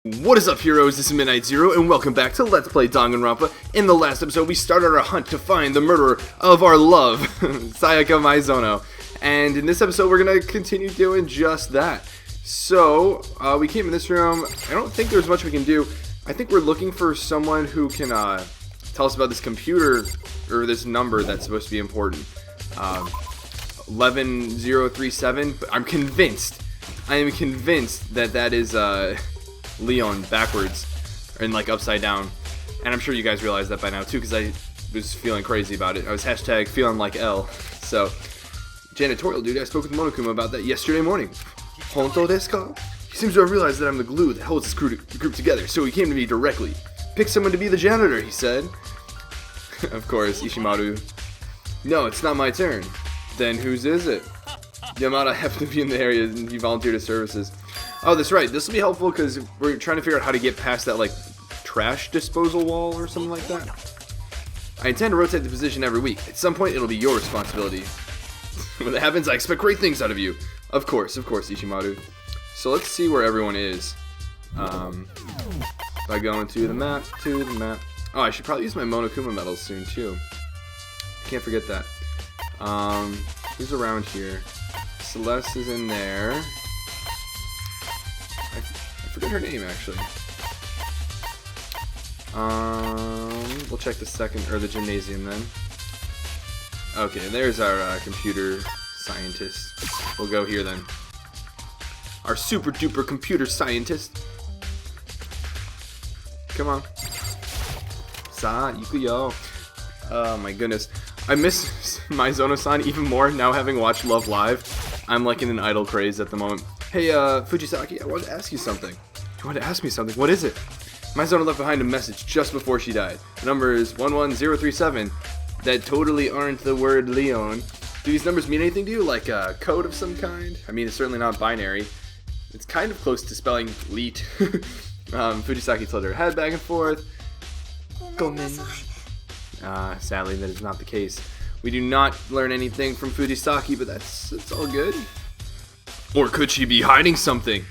What is up, heroes? This is Midnight Zero, and welcome back to Let's Play Danganronpa. In the last episode, we started our hunt to find the murderer of our love, Sayaka Maizono. And in this episode, we're going to continue doing just that. So, we came in this room. I don't think there's much we can do. I think we're looking for someone who can tell us about this computer, or this number that's supposed to be important. 11037. I am convinced that that is Leon backwards and like upside down, and I'm sure you guys realize that by now too, because I was feeling crazy about it. I was hashtag feeling like L. So Janitorial dude, I spoke with Monokuma about that yesterday morning. Honto desu ka? He seems to have realized that I'm the glue that holds this group together, so he came to me directly. Pick someone to be the janitor, he said. Of course, Ishimaru. No, it's not my turn. Then whose is it? Yamada happened to be in the area and he volunteered his services. Oh, that's right. This will be helpful because we're trying to figure out how to get past that, like, trash disposal wall or something like that. I intend to rotate the position every week. At some point, it'll be your responsibility. When that happens, I expect great things out of you. Of course, Ishimaru. So let's see where everyone is. By going to the map, Oh, I should probably use my Monokuma medals soon, too. Can't forget that. Who's around here? Celeste is in there. I forget her name, actually. We'll check the gymnasium then. Okay, there's our computer scientist. We'll go here then. Our super duper computer scientist. Come on. Ikuyo. Oh my goodness. I miss Maizono-san even more now having watched Love Live. I'm like in an idol craze at the moment. Hey, Fujisaki, I wanted to ask you something. You want to ask me something? What is it? Maizono left behind a message just before she died. The number is 11037. That totally aren't the word Leon. Do these numbers mean anything to you? Like a code of some kind? I mean, it's certainly not binary. It's kind of close to spelling leet. Fujisaki tilted her head back and forth. Sadly, that is not the case. We do not learn anything from Fujisaki, but it's all good. Or could she be hiding something?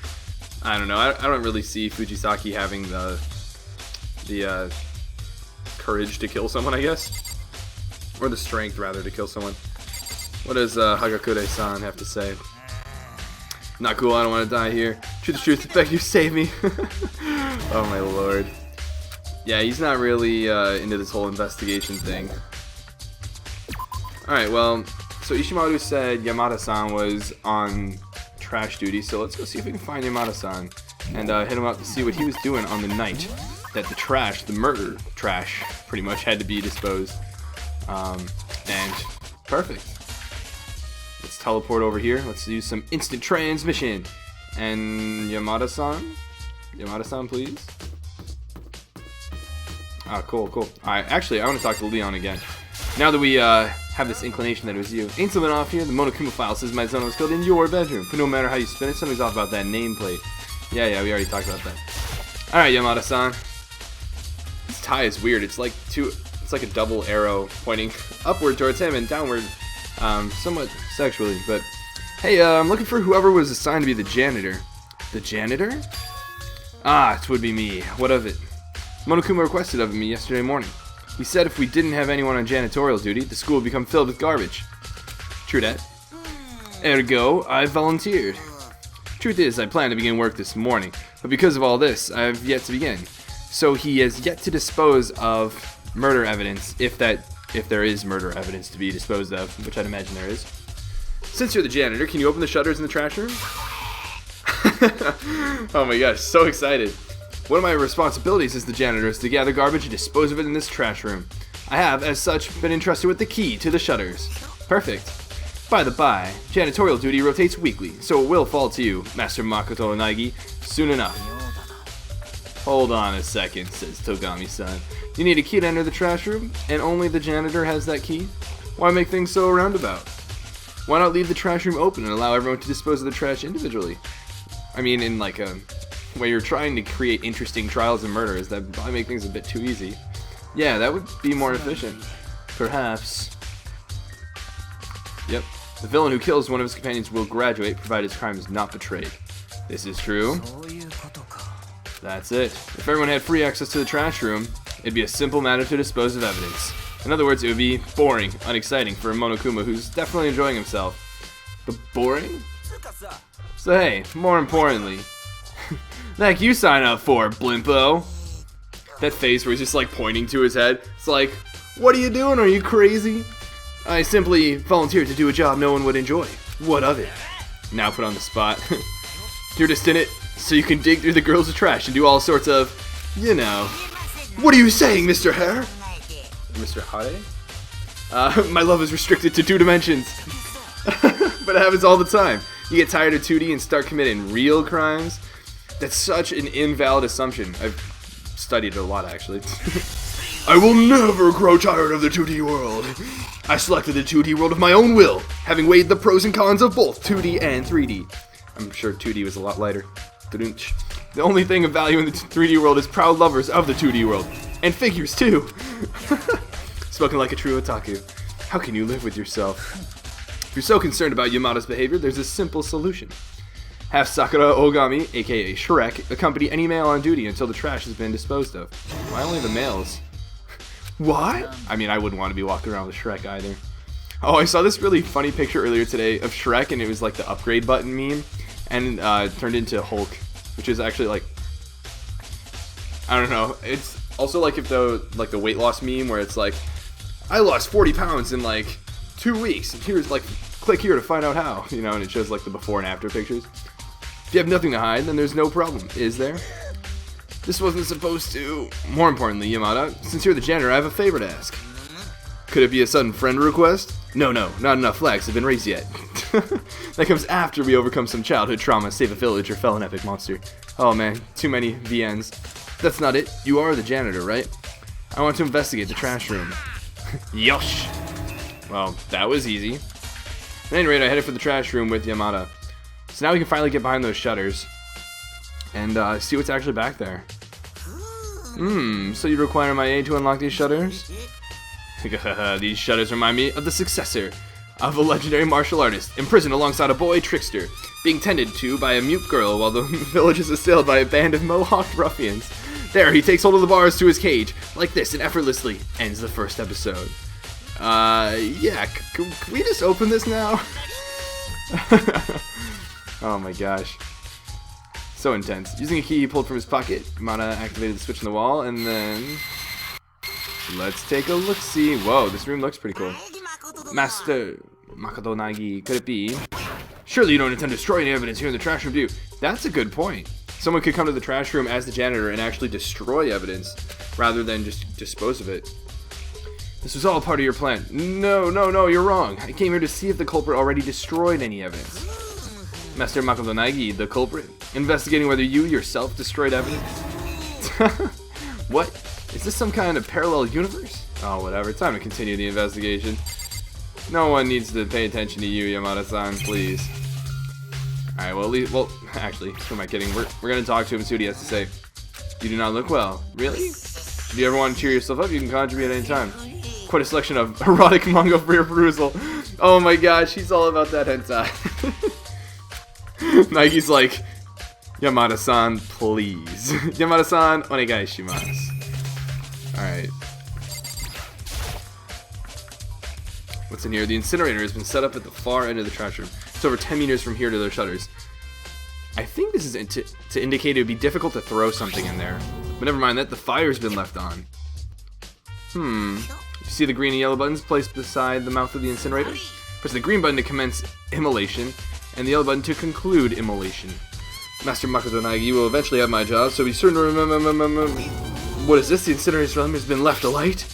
I don't know. I don't really see Fujisaki having the courage to kill someone, I guess. Or the strength, rather, to kill someone. What does Hagakure-san have to say? Not cool, I don't want to die here. Truth is truth, beg you, save me. Oh my lord. Yeah, he's not really into this whole investigation thing. Alright, well, so Ishimaru said Yamada-san was on trash duty, so let's go see if we can find Yamada-san and hit him up to see what he was doing on the night that the murder trash, pretty much had to be disposed. And perfect. Let's teleport over here. Let's do some instant transmission. And Yamada-san? Yamada-san, please? Ah, cool. Alright, actually, I want to talk to Leon again. Now that we have this inclination that it was you. Ain't something off here? The Monokuma file says Maizono was killed in your bedroom. But no matter how you spin it, something's off about that nameplate. Yeah, we already talked about that. Alright, Yamada-san. This tie is weird. It's like a double arrow pointing upward towards him and downward, somewhat sexually. But hey, I'm looking for whoever was assigned to be the janitor. The janitor? Ah, it would be me. What of it? Monokuma requested of me yesterday morning. He said if we didn't have anyone on janitorial duty, the school would become filled with garbage. True that. Ergo, I volunteered. Truth is, I planned to begin work this morning, but because of all this, I have yet to begin. So he has yet to dispose of murder evidence, if there is murder evidence to be disposed of, which I'd imagine there is. Since you're the janitor, can you open the shutters in the trash room? Oh my gosh, so excited. One of my responsibilities as the janitor is to gather garbage and dispose of it in this trash room. I have, as such, been entrusted with the key to the shutters. Perfect. By the by, janitorial duty rotates weekly, so it will fall to you, Master Makoto Nagi, soon enough. Hold on a second, says Togami-san. You need a key to enter the trash room, and only the janitor has that key? Why make things so roundabout? Why not leave the trash room open and allow everyone to dispose of the trash individually? I mean, in like a... where you're trying to create interesting trials and murders, that probably make things a bit too easy. Yeah, that would be more efficient. Perhaps. Yep. The villain who kills one of his companions will graduate, provided his crime is not betrayed. This is true. That's it. If everyone had free access to the trash room, it'd be a simple matter to dispose of evidence. In other words, it would be boring, unexciting for Monokuma, who's definitely enjoying himself. But boring? So hey, more importantly, that you sign up for, Blimpo. That face where he's just like pointing to his head. It's like, what are you doing? Are you crazy? I simply volunteered to do a job no one would enjoy. What of it? Now put on the spot. You're just in it so you can dig through the girls' trash and do all sorts of, you know. What are you saying, Mr. Hare? Mr. Hare? My love is restricted to 2 dimensions. But it happens all the time. You get tired of 2D and start committing real crimes. That's such an invalid assumption. I've studied it a lot, actually. I will never grow tired of the 2D world. I selected the 2D world of my own will, having weighed the pros and cons of both 2D and 3D. I'm sure 2D was a lot lighter. The only thing of value in the 3D world is proud lovers of the 2D world. And figures, too. Spoken like a true otaku. How can you live with yourself? If you're so concerned about Yamada's behavior, there's a simple solution. Have Sakura Ogami, aka Shrek, accompany any male on duty until the trash has been disposed of. Why only the males? What? I mean, I wouldn't want to be walking around with Shrek either. Oh, I saw this really funny picture earlier today of Shrek, and it was like the upgrade button meme, and turned into Hulk, which is actually like, I don't know. It's also like if the weight loss meme where it's like, I lost 40 pounds in like 2 weeks, and here's like, click here to find out how, you know, and it shows like the before and after pictures. If you have nothing to hide, then there's no problem, is there? This wasn't supposed to. More importantly, Yamada, since you're the janitor, I have a favor to ask. Could it be a sudden friend request? No, not enough flags have been raised yet. That comes after we overcome some childhood trauma, save a village, or fell an epic monster. Oh man, too many VNs. That's not it. You are the janitor, right? I want to investigate the trash room. Yosh! Well, that was easy. At any rate, I headed for the trash room with Yamada. So now we can finally get behind those shutters and see what's actually back there. So you require my aid to unlock these shutters? These shutters remind me of the successor of a legendary martial artist, imprisoned alongside a boy trickster, being tended to by a mute girl while the village is assailed by a band of mohawked ruffians. There, he takes hold of the bars to his cage, like this, and effortlessly ends the first episode. Yeah, can we just open this now? Oh my gosh. So intense. Using a key he pulled from his pocket, Yamada activated the switch in the wall, and then... let's take a look-see. Whoa, this room looks pretty cool. Master Makoto Nagi, could it be? Surely you don't intend to destroy any evidence here in the trash room, do you? That's a good point. Someone could come to the trash room as the janitor and actually destroy evidence, rather than just dispose of it. This was all part of your plan. No, you're wrong. I came here to see if the culprit already destroyed any evidence. Master Makoto Nagi, the culprit, investigating whether you yourself destroyed evidence? What? Is this some kind of parallel universe? Oh, whatever. Time to continue the investigation. No one needs to pay attention to you, Yamada-san, please. Alright, well, actually, who am I kidding? We're gonna talk to him and see what he has to say. You do not look well. Really? If you ever want to cheer yourself up, you can contribute at any time. Quite a selection of erotic manga for your perusal. Oh my gosh, he's all about that hentai. Nagi's like, Yamada-san, please. Yamada-san, onegai shimasu. Alright. What's in here? The incinerator has been set up at the far end of the trash room. It's over 10 meters from here to those shutters. I think this is to indicate it would be difficult to throw something in there. But never mind that, the fire's been left on. You see the green and yellow buttons placed beside the mouth of the incinerator? Press the green button to commence immolation, and the yellow button to conclude immolation. Master Makoto Nagi will eventually have my job, so be certain to remember... What is this? The incinerator's flame has been left alight?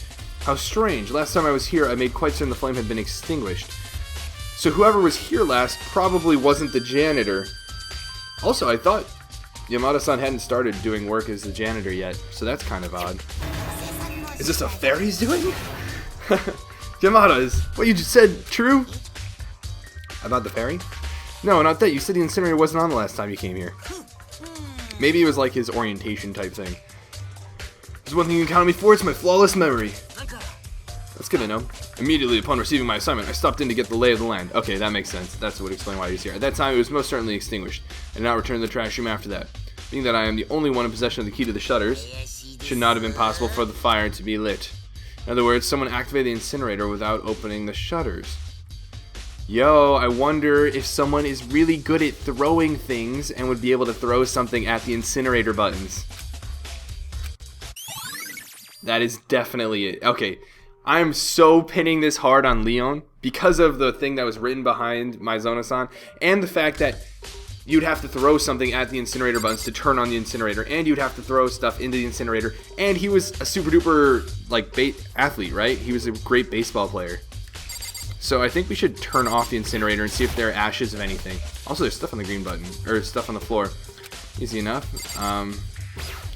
How strange. Last time I was here, I made quite certain the flame had been extinguished. So whoever was here last probably wasn't the janitor. Also, I thought Yamada-san hadn't started doing work as the janitor yet, so that's kind of odd. Is this a fairy's doing? Yamada, is what you just said true? About the fairy? No, not that. You said the incinerator wasn't on the last time you came here. Maybe it was like his orientation type thing. There's one thing you can count on me for, it's my flawless memory. That's good to know. Immediately upon receiving my assignment, I stopped in to get the lay of the land. Okay, that makes sense. That's what would explain why he's here. At that time, it was most certainly extinguished. I did not return to the trash room after that. Being that I am the only one in possession of the key to the shutters, it should not have been possible for the fire to be lit. In other words, someone activated the incinerator without opening the shutters. Yo, I wonder if someone is really good at throwing things and would be able to throw something at the incinerator buttons. That is definitely it. Okay, I'm so pinning this hard on Leon because of the thing that was written behind Maizono-san and the fact that you'd have to throw something at the incinerator buttons to turn on the incinerator, and you'd have to throw stuff into the incinerator, and he was a super duper like athlete, right? He was a great baseball player. So I think we should turn off the incinerator and see if there are ashes of anything. Also, there's stuff on the green button, or stuff on the floor. Easy enough. Can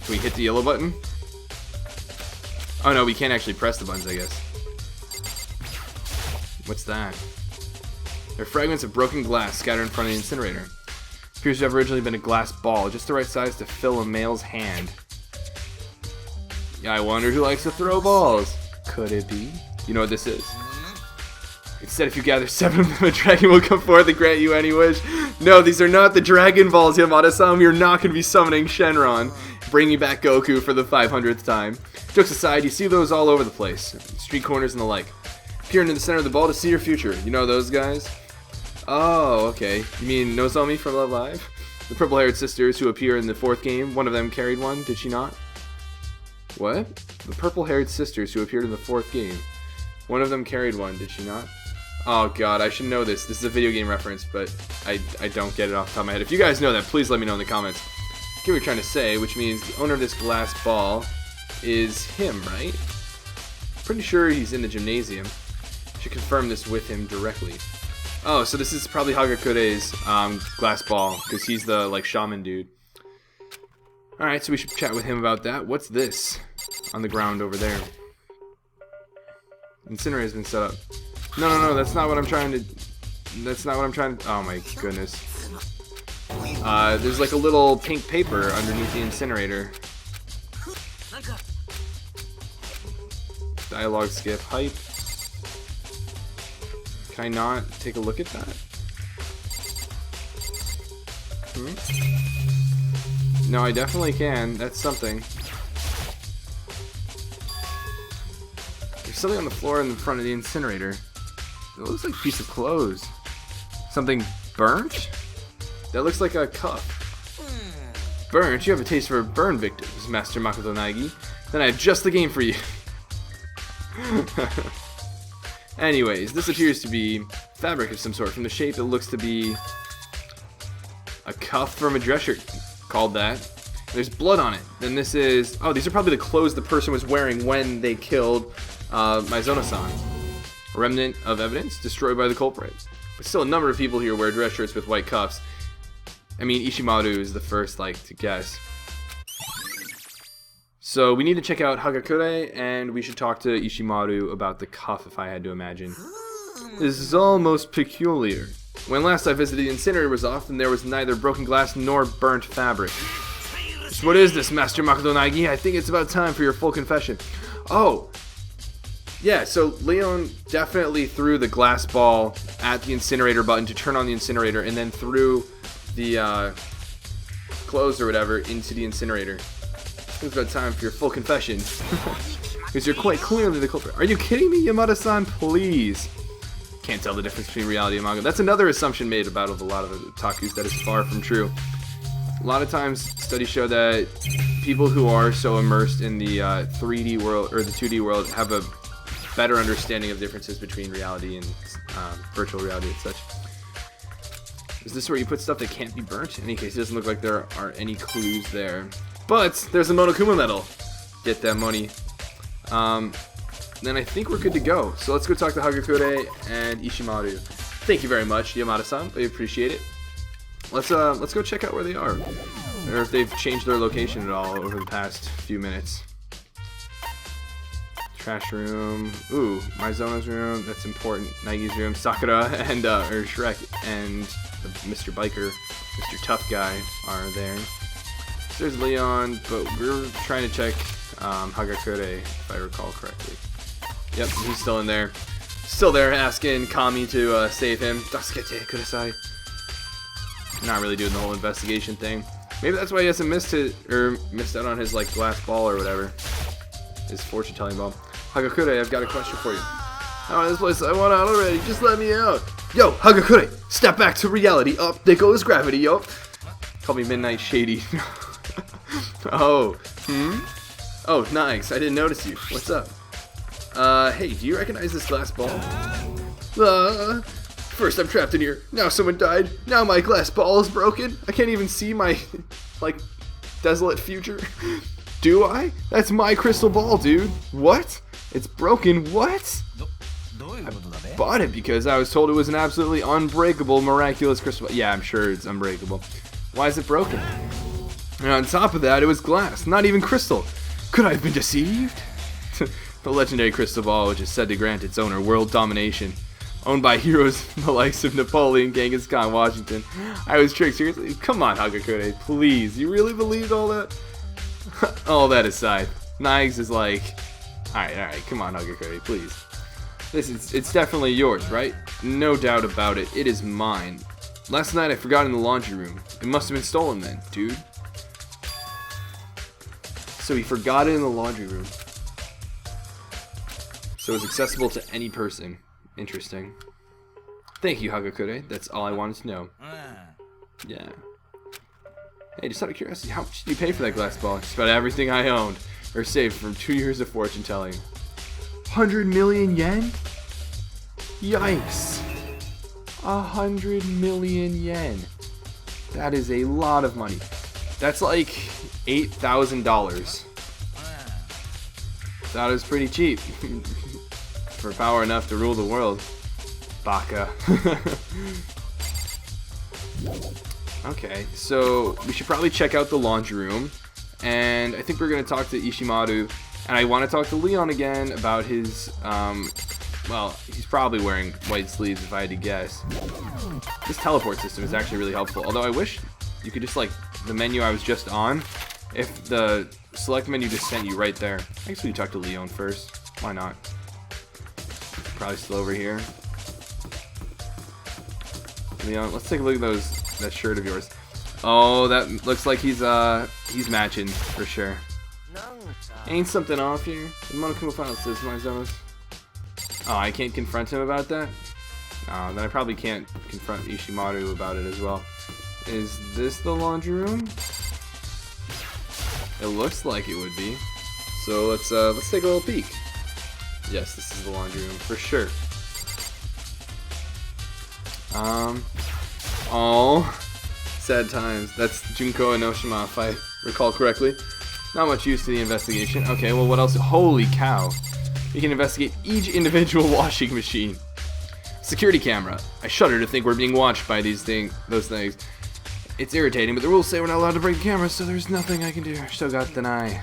we hit the yellow button? Oh no, we can't actually press the buttons, I guess. What's that? There are fragments of broken glass scattered in front of the incinerator. Appears to have originally been a glass ball, just the right size to fill a male's hand. Yeah, I wonder who likes to throw balls. Could it be? You know what this is? Instead, if you gather 7 of them, a dragon will come forth and grant you any wish. No, these are not the Dragon Balls, Yamada-san. We are not going to be summoning Shenron, bringing back Goku for the 500th time. Jokes aside, you see those all over the place. Street corners and the like. Peering in the center of the ball to see your future. You know those guys? Oh, okay. You mean Nozomi from Love Live? The purple-haired sisters who appear in the 4th game, one of them carried one, did she not? What? The purple-haired sisters who appeared in the 4th game. One of them carried one, did she not? Oh god, I should know this. This is a video game reference, but I don't get it off the top of my head. If you guys know that, please let me know in the comments. I get what you're trying to say, which means the owner of this glass ball is him, right? Pretty sure he's in the gymnasium. Should confirm this with him directly. Oh, so this is probably Hagakure's glass ball, because he's the, like, shaman dude. Alright, so we should chat with him about that. What's this on the ground over there? Incinerator has been set up. No, that's not what I'm trying to... That's not what I'm trying to... Oh my goodness. There's like a little pink paper underneath the incinerator. Dialogue skip. Hype. Can I not take a look at that? No, I definitely can. That's something. There's something on the floor in front of the incinerator. It looks like a piece of clothes. Something burnt? That looks like a cup. Burnt? You have a taste for burn victims, Master Makoto Naegi. Then I have just the game for you. Anyways, this appears to be fabric of some sort. From the shape, it looks to be a cuff from a dress shirt. Called that. There's blood on it. Then this is... Oh, these are probably the clothes the person was wearing when they killed Maizono-san. A remnant of evidence destroyed by the culprit. But still, a number of people here wear dress shirts with white cuffs. I mean, Ishimaru is the first, like, to guess. So we need to check out Hagakure, and we should talk to Ishimaru about the cuff, if I had to imagine. This is almost peculiar. When last I visited the incinerator was off, and there was neither broken glass nor burnt fabric. So what is this, Master Makoto Naegi? I think it's about time for your full confession. Oh! Yeah, so Leon definitely threw the glass ball at the incinerator button to turn on the incinerator, and then threw the clothes or whatever into the incinerator. It's about time for your full confession. Because you're quite clearly the culprit. Are you kidding me, Yamada-san? Please. Can't tell the difference between reality and manga. That's another assumption made about a lot of the otakus that is far from true. A lot of times, studies show that people who are so immersed in the 3D world, or the 2D world, have a better understanding of differences between reality and virtual reality and such. Is this where you put stuff that can't be burnt? In any case, it doesn't look like there are any clues there. But there's a Monokuma medal. Get that money. Then I think we're good to go. So let's go talk to Hagakure and Ishimaru. Thank you very much, Yamada-san. I appreciate it. Let's go check out where they are, or if they've changed their location at all over the past few minutes. Trash room. Ooh, Maizono's room. That's important. Naigi's room. Sakura and or Shrek and Mr. Biker, Mr. Tough Guy are there. So there's Leon, but we're trying to check Hagakure, if I recall correctly. Yep, he's still in there. Still there, asking Kami to save him. Tasukete kudasai. Not really doing the whole investigation thing. Maybe that's why he hasn't missed out on his like glass ball or whatever. His fortune telling ball. Hagakure, I've got a question for you. I'm out of this place. I want out already. Just let me out. Yo, Hagakure, step back to reality. Up, there goes gravity, yo. Call me Midnight Shady. Oh, Oh, nice. I didn't notice you. What's up? Hey, do you recognize this glass ball? First I'm trapped in here. Now someone died. Now my glass ball is broken. I can't even see my, like, desolate future. Do I? That's my crystal ball, dude. What? It's broken. What? I bought it because I was told it was an absolutely unbreakable, miraculous crystal ball. Yeah, I'm sure it's unbreakable. Why is it broken? And on top of that, it was glass, not even crystal. Could I have been deceived? The legendary crystal ball, which is said to grant its owner world domination. Owned by heroes the likes of Napoleon, Genghis Khan, Washington. I was tricked, seriously? Come on, Hagakure, please. You really believed all that? All that aside, Niges is like, alright, come on, Hagakure, please. It's definitely yours, right? No doubt about it, it is mine. Last night I forgot in the laundry room. It must have been stolen then, dude. So he forgot it in the laundry room. So it's accessible to any person. Interesting. Thank you, Hagakure. That's all I wanted to know. Yeah. Hey, just out of curiosity, how much did you pay for that glass ball? Just about everything I owned or saved from 2 years of fortune telling. 100 million yen? Yikes. 100 million yen. That is a lot of money. That's like $8,000. That is pretty cheap. For power enough to rule the world. Baka. Okay, so we should probably check out the laundry room. And I think we're going to talk to Ishimaru. And I want to talk to Leon again about his, well, he's probably wearing white sleeves if I had to guess. This teleport system is actually really helpful. Although I wish you could just, like, the menu I was just on, if the select menu just sent you right there. I guess we could talk to Leon first. Why not? Probably still over here. Leon, let's take a look at that shirt of yours. Oh, that looks like he's matching for sure. Ain't something off here? The Monokuma file says my zones. Oh, I can't confront him about that? Oh, then I probably can't confront Ishimaru about it as well. Is this the laundry room? It looks like it would be. So let's take a little peek. Yes, this is the laundry room for sure. Oh, sad times. That's Junko Enoshima, if I recall correctly. Not much use to the investigation. Okay, well, what else? Holy cow. We can investigate each individual washing machine. Security camera. I shudder to think we're being watched by those things. It's irritating, but the rules say we're not allowed to break the camera, so there's nothing I can do. Still got deny.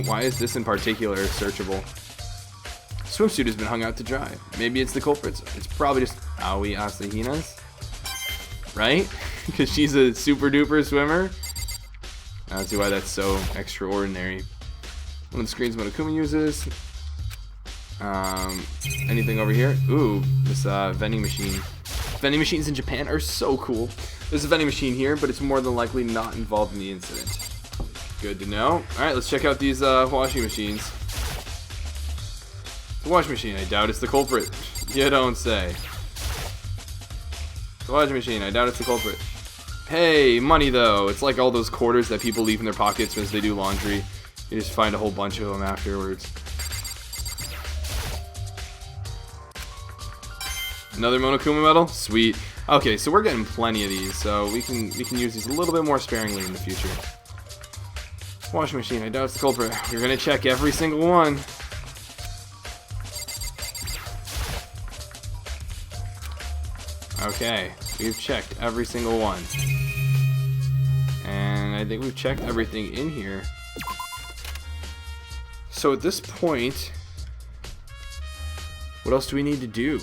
Why is this in particular searchable? Swimsuit has been hung out to dry. Maybe it's the culprits. It's probably just Aoi Asahina's. Right? Because she's a super duper swimmer. I don't see why that's so extraordinary. One of the screens Monokuma uses. Anything over here? Ooh, this vending machine. Vending machines in Japan are so cool. There's a vending machine here, but it's more than likely not involved in the incident. Good to know. Alright, let's check out these washing machines. It's a washing machine. I doubt it's the culprit. You don't say. It's a washing machine. I doubt it's the culprit. Hey, money though. It's like all those quarters that people leave in their pockets as they do laundry. You just find a whole bunch of them afterwards. Another Monokuma medal? Sweet. Okay, so we're getting plenty of these, so we can use these a little bit more sparingly in the future. Washing machine, I doubt it's the culprit. You're gonna check every single one. Okay, we've checked every single one. And I think we've checked everything in here. So at this point, what else do we need to do?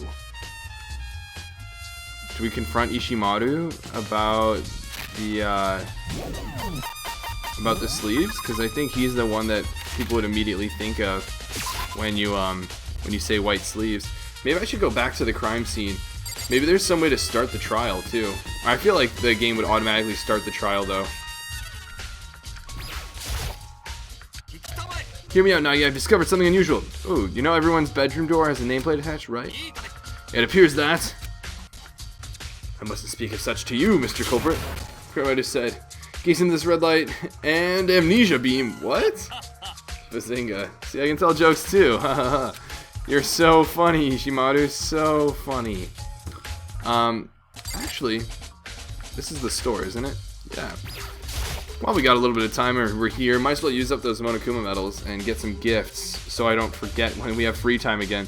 Do we confront Ishimaru about the sleeves? Because I think he's the one that people would immediately think of when you say white sleeves. Maybe I should go back to the crime scene Maybe there's some way to start the trial, too. I feel like the game would automatically start the trial, though. Hear me out, Nagi. I've discovered something unusual. Ooh, you know everyone's bedroom door has a nameplate attached, right? It appears that... I mustn't speak of such to you, Mr. Culprit. Forgot what I just said. Gaze into this red light and amnesia beam. What? Bazinga. See, I can tell jokes, too. You're so funny, Ishimaru. So funny. Actually, this is the store, isn't it? Yeah. Well, we got a little bit of time, we're here. Might as well use up those Monokuma medals and get some gifts so I don't forget when we have free time again.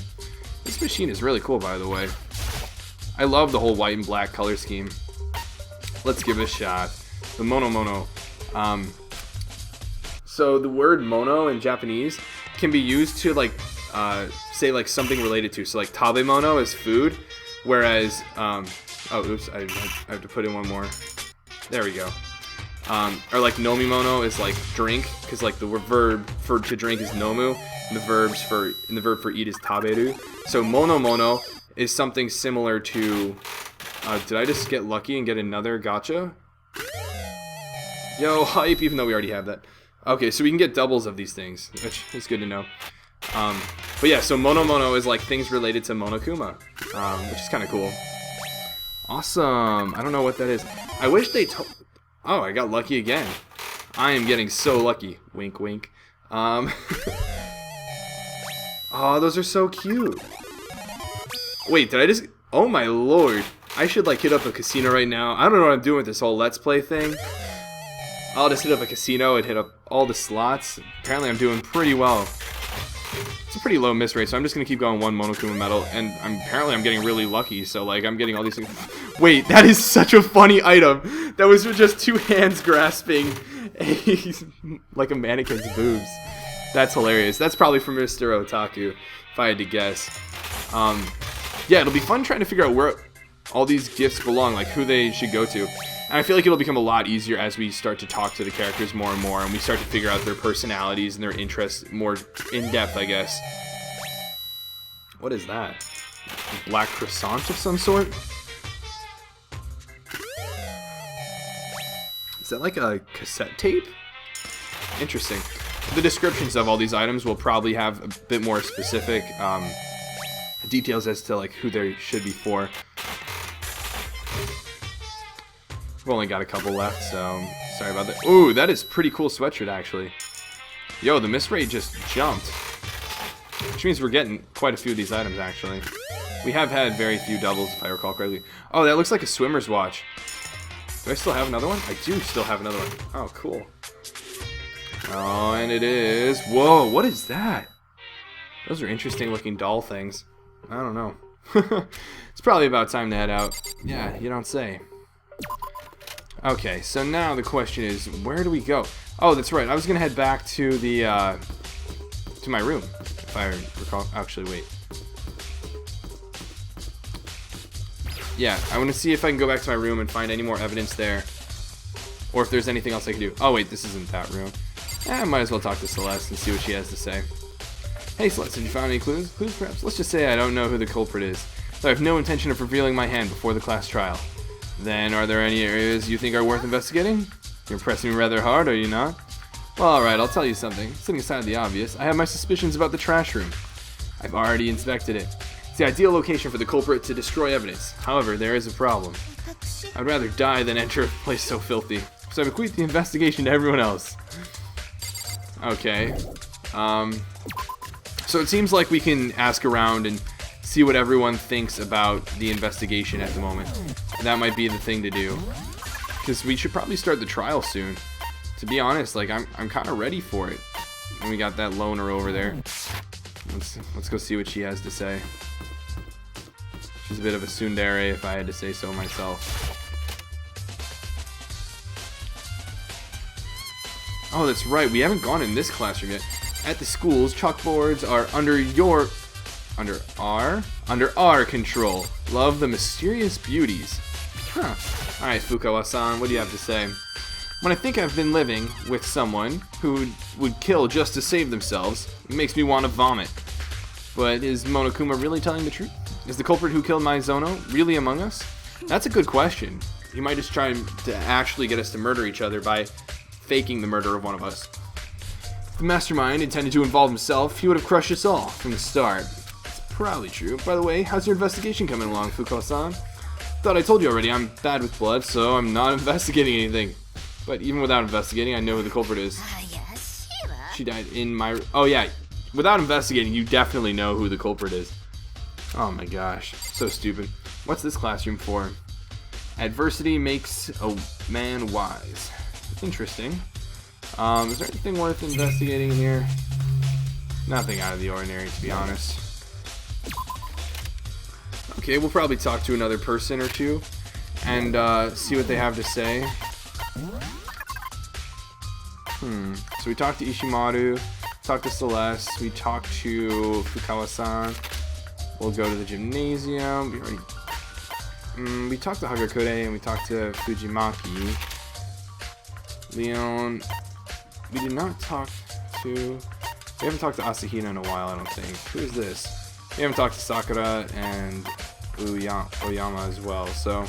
This machine is really cool, by the way. I love the whole white and black color scheme. Let's give it a shot. The Mono. So the word mono in Japanese can be used to like say like something related to. So like tabemono is food, whereas oh oops, I have to put in one more. There we go. Or like nomimono is like drink, because like the verb for to drink is nomu, and the verb for eat is taberu. So mono is something similar to. Did I just get lucky and get another gacha? Yo, hype! Even though we already have that. Okay, so we can get doubles of these things, which is good to know. But yeah, so mono is like things related to Monokuma, which is kind of cool. Awesome. I don't know what that is. I wish they told. Oh, I got lucky again. I am getting so lucky. Wink, wink. Oh, those are so cute. Wait, did I just... Oh my lord. I should like hit up a casino right now. I don't know what I'm doing with this whole Let's Play thing. I'll just hit up a casino and hit up all the slots. Apparently I'm doing pretty well. It's a pretty low miss rate, so I'm just going to keep going one Monokuma medal. And apparently I'm getting really lucky, so like I'm getting all these things. Wait, that is such a funny item. That was just two hands grasping like a mannequin's boobs. That's hilarious. That's probably from Mr. Otaku, if I had to guess. Yeah, it'll be fun trying to figure out where all these gifts belong, like who they should go to. And I feel like it'll become a lot easier as we start to talk to the characters more and more, and we start to figure out their personalities and their interests more in depth, I guess. What is that? A black croissant of some sort? Is that like a cassette tape? Interesting. The descriptions of all these items will probably have a bit more specific details as to like who they should be for. We've only got a couple left, so sorry about that. Ooh, that is pretty cool sweatshirt, actually. Yo, the miss rate just jumped. Which means we're getting quite a few of these items, actually. We have had very few doubles, if I recall correctly. Oh, that looks like a swimmer's watch. Do I still have another one? I do still have another one. Oh, cool. Oh, and it is... Whoa, what is that? Those are interesting looking doll things. I don't know. It's probably about time to head out. Yeah, you don't say. Okay, so now the question is, where do we go? Oh, that's right. I was gonna head back to the to my room, if I recall. Actually, wait. Yeah, I want to see if I can go back to my room and find any more evidence there, or if there's anything else I can do. Oh wait, this isn't that room. I might as well talk to Celeste and see what she has to say. Hey Celeste, have you found any clues? Clues, perhaps? Let's just say I don't know who the culprit is. So I have no intention of revealing my hand before the class trial. Then, are there any areas you think are worth investigating? You're pressing me rather hard, are you not? Well, alright, I'll tell you something. Setting aside the obvious, I have my suspicions about the trash room. I've already inspected it. It's the ideal location for the culprit to destroy evidence. However, there is a problem. I'd rather die than enter a place so filthy. So I bequeath the investigation to everyone else. Okay. So it seems like we can ask around and see what everyone thinks about the investigation at the moment. That might be the thing to do, because we should probably start the trial soon. To be honest, like I'm kind of ready for it. And we got that loner over there. Let's go see what she has to say. She's a bit of a tsundere, if I had to say so myself. Oh, that's right. We haven't gone in this classroom yet. At the schools, chalkboards are under our control. Love the mysterious beauties. Huh. Alright, Fukawa-san, what do you have to say? When I think I've been living with someone who would kill just to save themselves, it makes me want to vomit. But is Monokuma really telling the truth? Is the culprit who killed Maizono really among us? That's a good question. He might just try to actually get us to murder each other by faking the murder of one of us. If the mastermind intended to involve himself, he would have crushed us all from the start. It's probably true. By the way, how's your investigation coming along, Fuko-san? Thought I told you already, I'm bad with blood, so I'm not investigating anything. But even without investigating, I know who the culprit is. She died in my... Oh yeah, without investigating, you definitely know who the culprit is. Oh my gosh, so stupid. What's this classroom for? Adversity makes a man wise. Interesting. Is there anything worth investigating here? Nothing out of the ordinary, to be honest. Okay, we'll probably talk to another person or two and see what they have to say. So we talked to Ishimaru, talked to Celeste, we talked to Fukawa-san. We'll go to the gymnasium. We talked to Hagakure and we talked to Fujimaki. Leon. We did not talk to... We haven't talked to Asahina in a while, I don't think. Who is this? We haven't talked to Sakura and Oyama as well, so...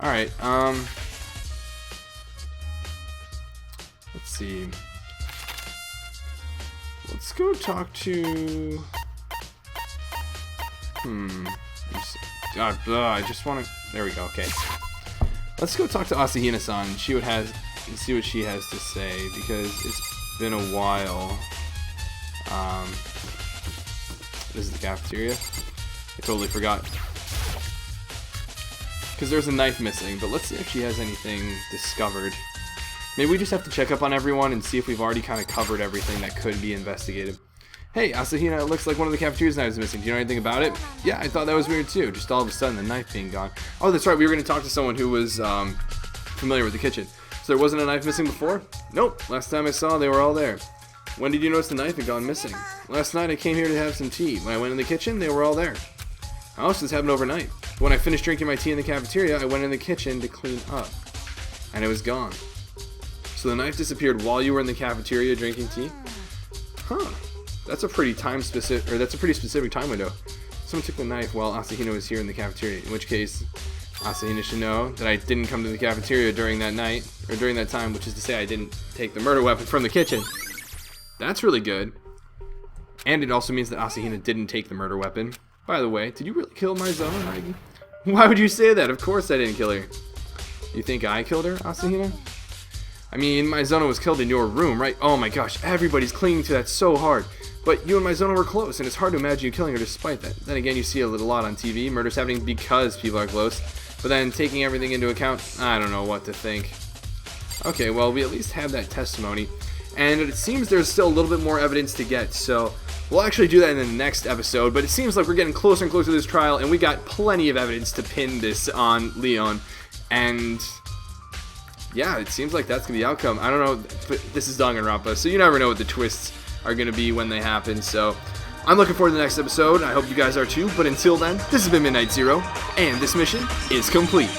Alright, let's see. Let's go talk to... God, I just want to... There we go, okay. Let's go talk to Asahina-san and see what she has to say, because it's been a while. This is the cafeteria. I totally forgot. Because there's a knife missing, but let's see if she has anything discovered. Maybe we just have to check up on everyone and see if we've already kind of covered everything that could be investigated. Hey, Asahina, it looks like one of the cafeteria's knives is missing. Do you know anything about it? Yeah, I thought that was weird too. Just all of a sudden, the knife being gone. Oh, that's right. We were going to talk to someone who was familiar with the kitchen. So there wasn't a knife missing before? Nope. Last time I saw, they were all there. When did you notice the knife had gone missing? Last night, I came here to have some tea. When I went in the kitchen, they were all there. How else this happened overnight? When I finished drinking my tea in the cafeteria, I went in the kitchen to clean up. And it was gone. So the knife disappeared while you were in the cafeteria drinking tea? Huh. That's a pretty specific time window. Someone took the knife while Asahina was here in the cafeteria, in which case Asahina should know that I didn't come to the cafeteria during that night, or during that time, which is to say I didn't take the murder weapon from the kitchen. That's really good. And it also means that Asahina didn't take the murder weapon. By the way, did you really kill Maizono, Nagi? Why would you say that? Of course I didn't kill her. You think I killed her, Asahina? I mean, Maizono was killed in your room, right? Oh my gosh, everybody's clinging to that so hard. But you and Maizono were close, and it's hard to imagine you killing her despite that. Then again, you see a lot on TV, murders happening because people are close. But then, taking everything into account, I don't know what to think. Okay, well, we at least have that testimony. And it seems there's still a little bit more evidence to get, so we'll actually do that in the next episode. But it seems like we're getting closer and closer to this trial, and we got plenty of evidence to pin this on Leon. And yeah, it seems like that's going to be the outcome. I don't know, but this is Danganronpa, so you never know what the twists are going to be when they happen. So I'm looking forward to the next episode. I hope you guys are too. But until then, this has been Midnight Zero, and this mission is complete.